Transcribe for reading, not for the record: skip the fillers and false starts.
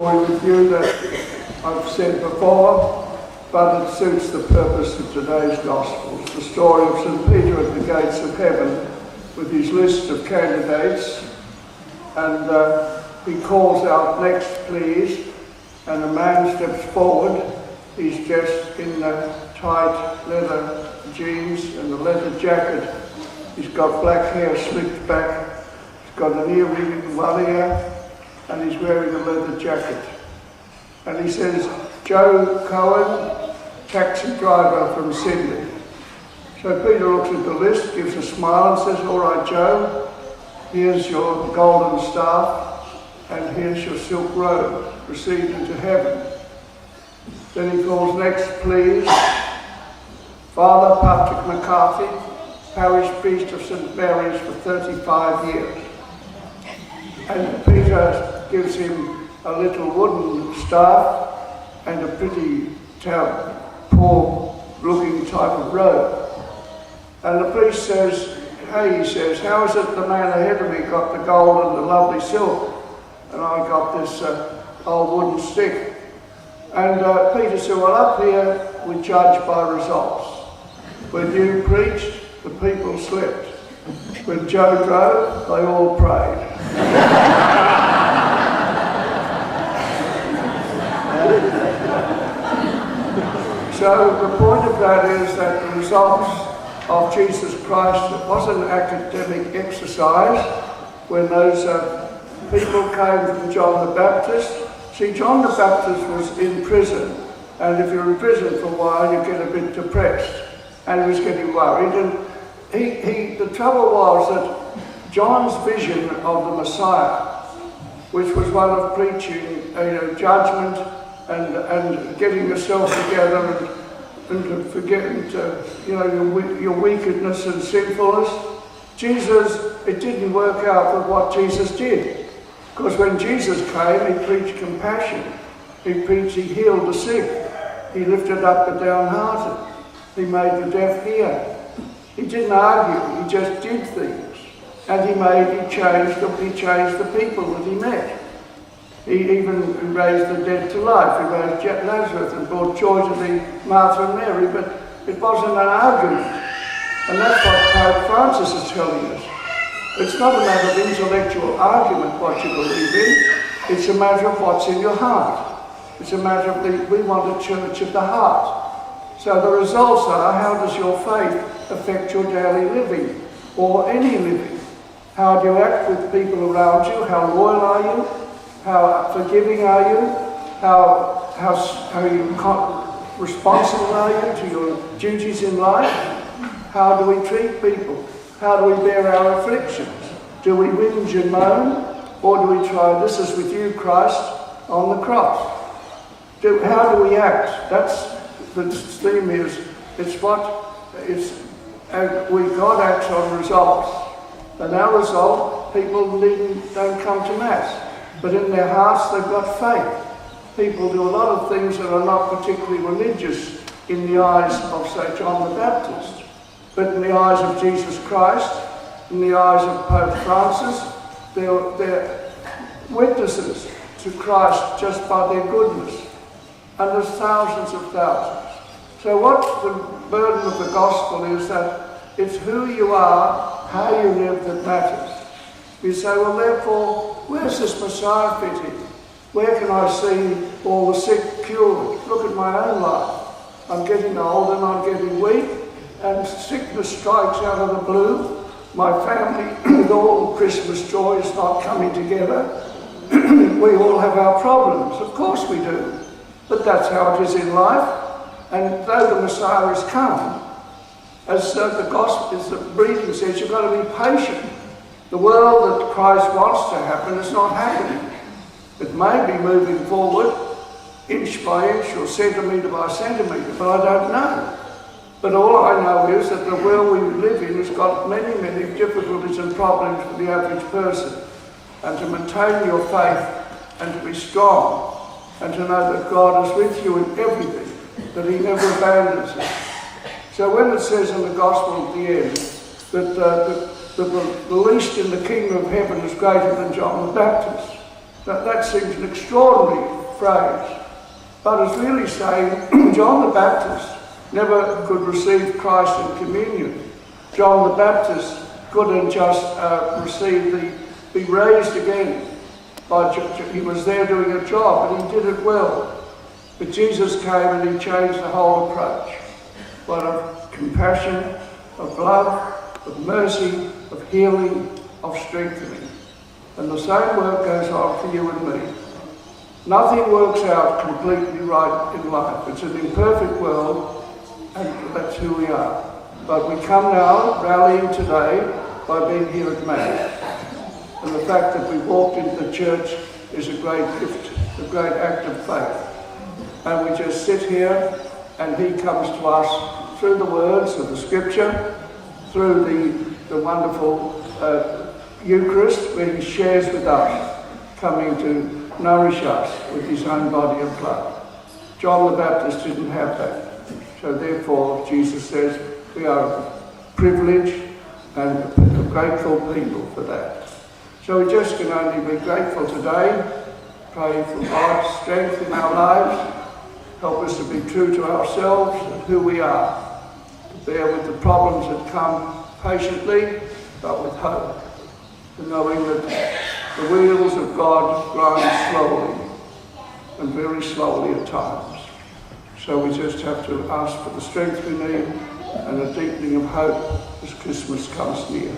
With you that I've said before, but it suits the purpose of today's gospel. It's the story of St. Peter at the gates of heaven with his list of candidates, and he calls out, "Next, please," and a man steps forward. He's dressed in tight leather jeans and a leather jacket. He's got black hair slicked back. He's got an earring in one ear, and he's wearing a leather jacket. And he says, "Joe Cohen, taxi driver from Sydney." So Peter looks at the list, gives a smile and says, "All right, Joe, here's your golden staff and here's your silk robe. Proceed into heaven." Then he calls, "Next, please, Father Patrick McCarthy, parish priest of St. Mary's for 35 years. And Peter gives him a little wooden staff and a pretty poor-looking type of robe. And the priest says, "Hey," he says, "how is it the man ahead of me got the gold and the lovely silk, and I got this old wooden stick?" And Peter said, "Well, up here we judge by results. When you preached, the people slept. When Joe drove, they all prayed." So the point of that is that the results of Jesus Christ, it wasn't an academic exercise when those people came from John the Baptist. See, John the Baptist was in prison, and if you're in prison for a while, you get a bit depressed, and he was getting worried. And the trouble was that John's vision of the Messiah, which was one of preaching judgment and getting yourself together and forgetting your wickedness and sinfulness. Jesus, it didn't work out with what Jesus did. Because when Jesus came, he preached compassion. He healed the sick. He lifted up the downhearted. He made the deaf hear. He didn't argue, he just did things. And he changed the people that he met. He even raised the dead to life. He raised Lazarus and brought joy to the Martha and Mary, but it wasn't an argument. And that's what Pope Francis is telling us. It's not a matter of intellectual argument what you believe in, it's a matter of what's in your heart. It's a matter of we want a church of the heart. So the results are, how does your faith affect your daily living, or any living? How do you act with people around you? How loyal are you? How forgiving are you? How responsible are you to your duties in life? How do we treat people? How do we bear our afflictions? Do we whinge and moan? Or do we try, "This is with you, Christ, on the cross"? How do we act? That's the theme is, God acts on results. And our result, people don't come to Mass. But in their hearts, they've got faith. People do a lot of things that are not particularly religious in the eyes of, say, John the Baptist. But in the eyes of Jesus Christ, in the eyes of Pope Francis, they're witnesses to Christ just by their goodness. And there's thousands of thousands. So what the burden of the gospel is that it's who you are, how you live that matters. You say, well, therefore, where's this Messiah fit in? Where can I see all the sick cured? Look at my own life. I'm getting old and I'm getting weak, and sickness strikes out of the blue. My family, with all Christmas joy, is not coming together. We all have our problems. Of course we do. But that's how it is in life. And though the Messiah has come, as the gospel, as the reading says, you've got to be patient. The world that Christ wants to happen is not happening. It may be moving forward inch by inch or centimetre by centimetre, but I don't know. But all I know is that the world we live in has got many, many difficulties and problems for the average person. And to maintain your faith and to be strong and to know that God is with you in everything, that he never abandons us. So when it says in the Gospel at the end that the least in the kingdom of heaven is greater than John the Baptist, That seems an extraordinary phrase, but it's really saying John the Baptist never could receive Christ in communion. John the Baptist couldn't just be raised again. He was there doing a job, and he did it well. But Jesus came and he changed the whole approach. One of compassion, of love, of mercy, of healing, of strengthening. And the same work goes on for you and me. Nothing works out completely right in life. It's an imperfect world, and that's who we are. But we come now, rallying today, by being here at Mass. And the fact that we walked into the church is a great gift, a great act of faith. And we just sit here, and he comes to us through the words of the Scripture, through the wonderful Eucharist, where he shares with us, coming to nourish us with his own body and blood. John the Baptist didn't have that. So therefore, Jesus says, we are privileged and grateful people for that. So we just can only be grateful today, pray for God's strength in our lives, help us to be true to ourselves and who we are, to bear with the problems that come patiently, but with hope, and knowing that the wheels of God grind slowly, and very slowly at times. So we just have to ask for the strength we need and a deepening of hope as Christmas comes near.